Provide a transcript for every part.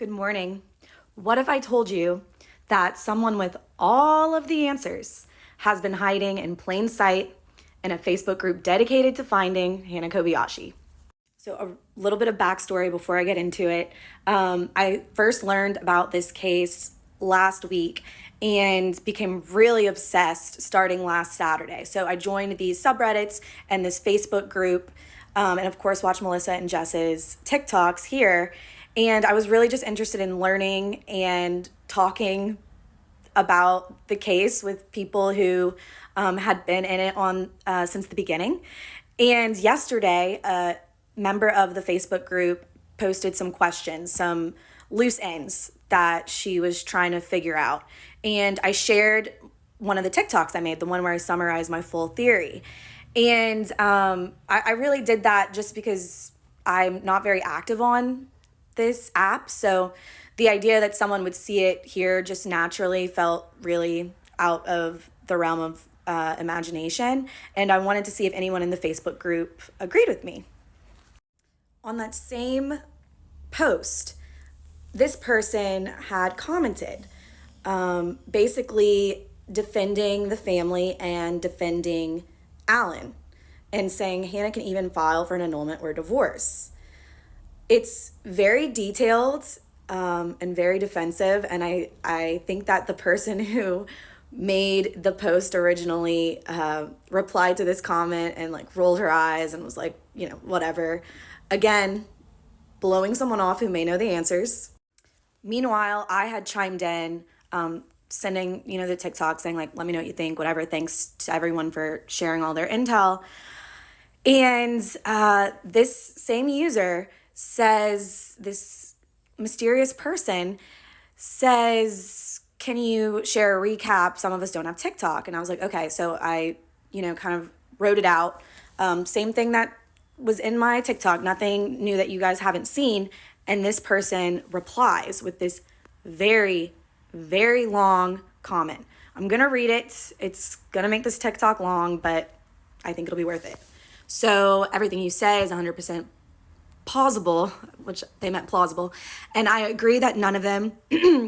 Good morning. What if I told you that someone with all of the answers has been hiding in plain sight in a Facebook group dedicated to finding Hannah Kobayashi? So, a little bit of backstory before I get into it. I first learned about this case last week and became really obsessed starting last Saturday. So, I joined these subreddits and this Facebook group, and of course, watch Melissa and Jess's TikToks here. And I was really just interested in learning and talking about the case with people who had been in it on since the beginning. And yesterday, a member of the Facebook group posted some questions, some loose ends that she was trying to figure out. And I shared one of the TikToks I made, the one where I summarized my full theory. And I really did that just because I'm not very active on this app. So the idea that someone would see it here just naturally felt really out of the realm of imagination. And I wanted to see if anyone in the Facebook group agreed with me. On that same post, this person had commented, basically defending the family and defending Alan and saying Hannah can even file for an annulment or divorce. It's very detailed and very defensive, and I think that the person who made the post originally replied to this comment and like rolled her eyes and was like, whatever. Again, blowing someone off who may know the answers. Meanwhile, I had chimed in, sending, the TikTok saying like, let me know what you think, whatever. Thanks to everyone for sharing all their intel. And this same user says, this mysterious person says, can you share a recap? Some of us don't have TikTok. And I was like, okay. So I, kind of wrote it out. Same thing that was in my TikTok, nothing new that you guys haven't seen. And this person replies with this very, very long comment. I'm going to read it. It's going to make this TikTok long, but I think it'll be worth it. So everything you say is 100% plausible, which they meant plausible, and I agree that none of them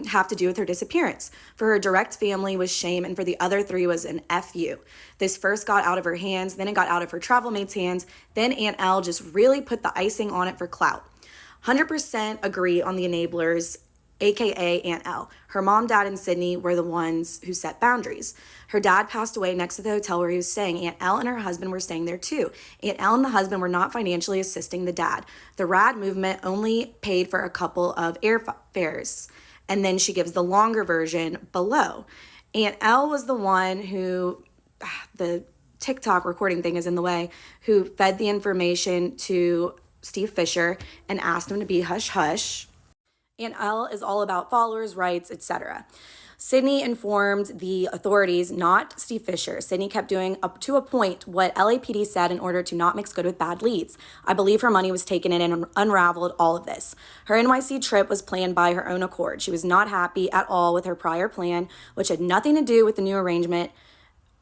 have to do with her disappearance. For her direct family was shame, and for the other three was an FU. This first got out of her hands, then it got out of her travel mate's hands, then Aunt Elle just really put the icing on it for clout. 100% agree on the enablers, aka Aunt Elle. Her mom, dad, and Sydney were the ones who set boundaries. Her dad passed away next to the hotel where he was staying. Aunt Elle and her husband were staying there too. Aunt Elle and the husband were not financially assisting the dad. The RAD movement only paid for a couple of airfares. And then she gives the longer version below. Aunt Elle was the one who, the TikTok recording thing is in the way, who fed the information to Steve Fisher and asked him to be hush hush. Aunt Elle is all about followers, rights, etc. Sydney informed the authorities, not Steve Fisher. Sydney kept doing, up to a point, what LAPD said in order to not mix good with bad leads. I believe her money was taken in and unraveled all of this. Her NYC trip was planned by her own accord. She was not happy at all with her prior plan, which had nothing to do with the new arrangement,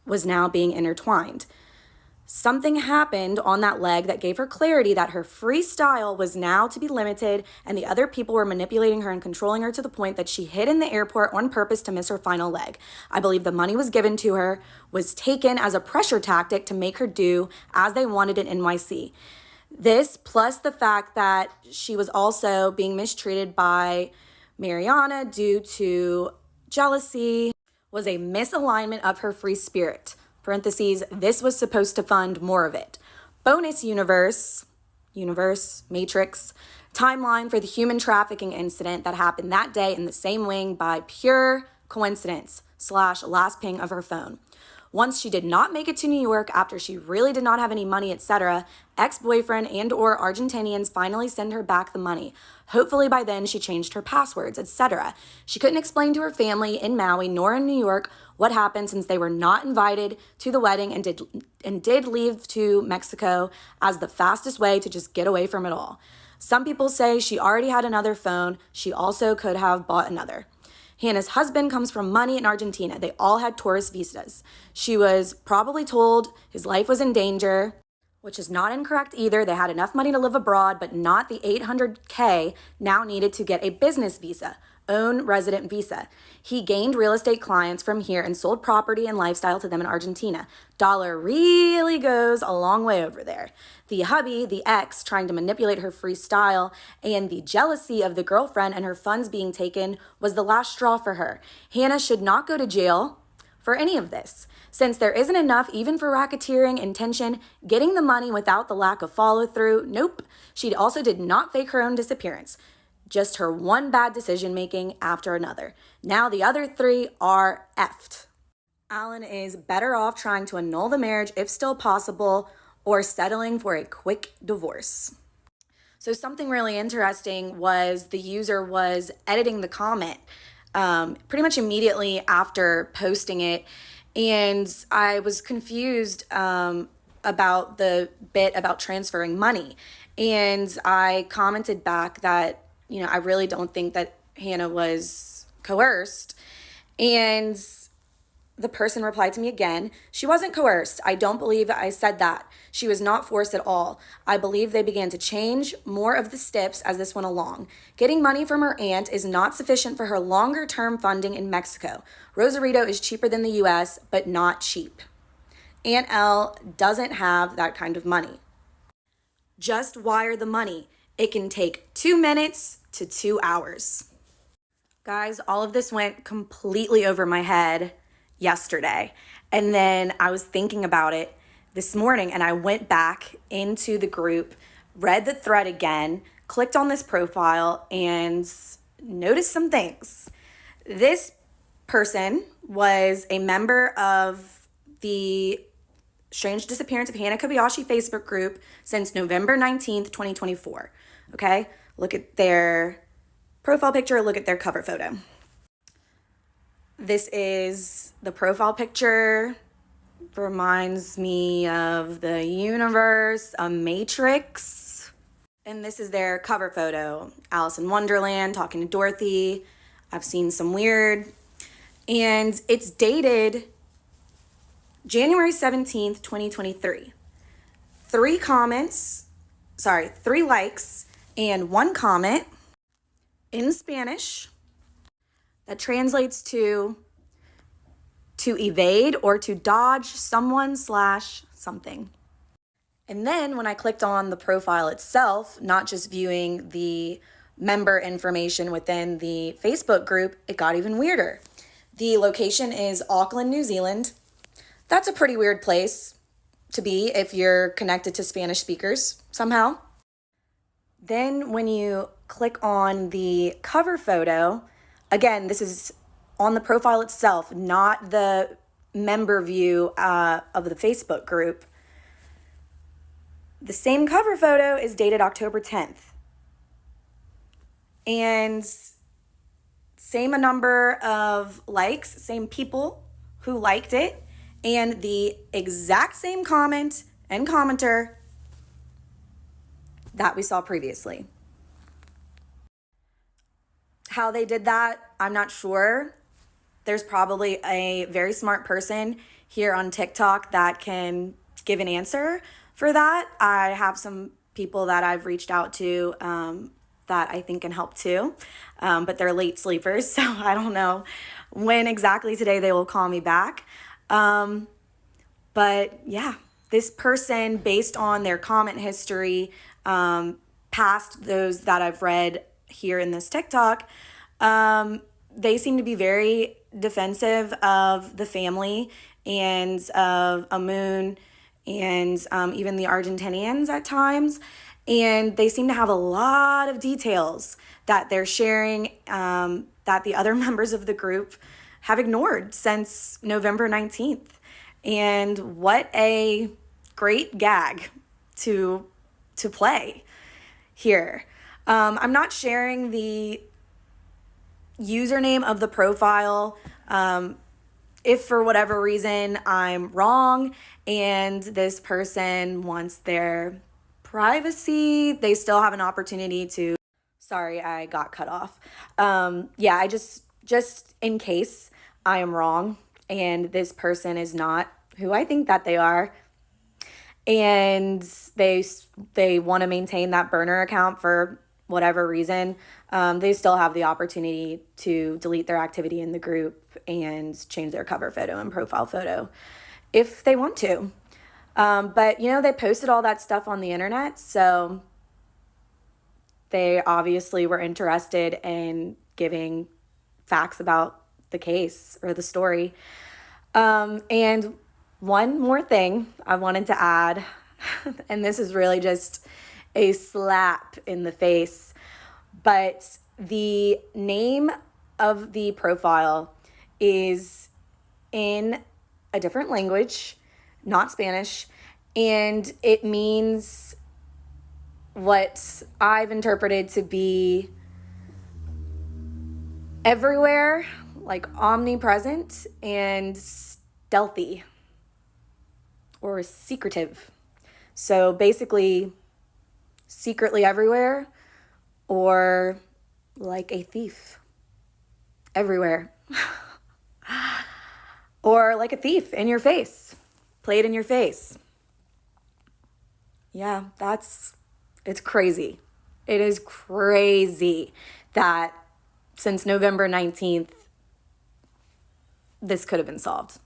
was now being intertwined. Something happened on that leg that gave her clarity that her freestyle was now to be limited, and the other people were manipulating her and controlling her to the point that she hid in the airport on purpose to miss her final leg. I believe the money was given to her, was taken as a pressure tactic to make her do as they wanted in NYC. This, plus the fact that she was also being mistreated by Mariana due to jealousy, was a misalignment of her free spirit. Parentheses, this was supposed to fund more of it. Bonus universe, matrix, timeline for the human trafficking incident that happened that day in the same wing by pure coincidence / last ping of her phone. Once she did not make it to New York after she really did not have any money, etc., ex-boyfriend and or Argentinians finally send her back the money. Hopefully by then she changed her passwords, etc. She couldn't explain to her family in Maui nor in New York what happened since they were not invited to the wedding and did leave to Mexico as the fastest way to just get away from it all. Some people say she already had another phone. She also could have bought another. Hannah's husband comes from money in Argentina. They all had tourist visas. She was probably told his life was in danger. which is not incorrect either. They had enough money to live abroad, but not the $800K now needed to get a business visa, own resident visa. He gained real estate clients from here and sold property and lifestyle to them in Argentina. Dollar really goes a long way over there. The hubby, the ex, trying to manipulate her free style, and the jealousy of the girlfriend and her funds being taken was the last straw for her. Hannah should not go to jail for any of this. Since there isn't enough even for racketeering, intention, getting the money without the lack of follow through, nope. She also did not fake her own disappearance. Just her one bad decision making after another. Now the other three are effed. Alan is better off trying to annul the marriage if still possible or settling for a quick divorce. So something really interesting was the user was editing the comment pretty much immediately after posting it. And I was confused about the bit about transferring money. And I commented back that, I really don't think that Hannah was coerced. And the person replied to me again, she wasn't coerced. I don't believe I said that. She was not forced at all. I believe they began to change more of the steps as this went along. Getting money from her aunt is not sufficient for her longer term funding in Mexico. Rosarito is cheaper than the US, but not cheap. Aunt Elle doesn't have that kind of money. Just wire the money. It can take 2 minutes to 2 hours. Guys, all of this went completely over my head yesterday. And then I was thinking about it this morning and I went back into the group, read the thread again, clicked on this profile and noticed some things. This person was a member of the Strange Disappearance of Hannah Kobayashi Facebook group since November 19th, 2024. Okay? Look at their profile picture, look at their cover photo. This is the profile picture. Reminds me of the universe, a matrix. And this is their cover photo. Alice in Wonderland, talking to Dorothy. I've seen some weird. And it's dated January 17th, 2023. 3 likes and 1 comment in Spanish. That translates to evade or to dodge someone/something. And then when I clicked on the profile itself, not just viewing the member information within the Facebook group, it got even weirder. The location is Auckland, New Zealand. That's a pretty weird place to be if you're connected to Spanish speakers somehow. Then when you click on the cover photo, again, this is on the profile itself, not the member view of the Facebook group. The same cover photo is dated October 10th. And same number of likes, same people who liked it, and the exact same comment and commenter that we saw previously. How they did that, I'm not sure. There's probably a very smart person here on TikTok that can give an answer for that. I have some people that I've reached out to that I think can help too, but they're late sleepers, so I don't know when exactly today they will call me back. But yeah, this person, based on their comment history, past those that I've read here in this TikTok, they seem to be very defensive of the family and of Amun and even the Argentinians at times. And they seem to have a lot of details that they're sharing that the other members of the group have ignored since November 19th. And what a great gag to play here. I'm not sharing the username of the profile. If for whatever reason I'm wrong and this person wants their privacy, they still have an opportunity to. Sorry, I got cut off. Yeah, I just in case I am wrong and this person is not who I think that they are, and they want to maintain that burner account for whatever reason, they still have the opportunity to delete their activity in the group and change their cover photo and profile photo if they want to. But, they posted all that stuff on the internet, so they obviously were interested in giving facts about the case or the story. And one more thing I wanted to add, and this is really just a slap in the face, but the name of the profile is in a different language, not Spanish, and it means what I've interpreted to be everywhere, like omnipresent, and stealthy or secretive. So basically, secretly everywhere, or like a thief everywhere. Or like a thief in your face, played in your face. Yeah, it's crazy. It is crazy that since November 19th, this could have been solved.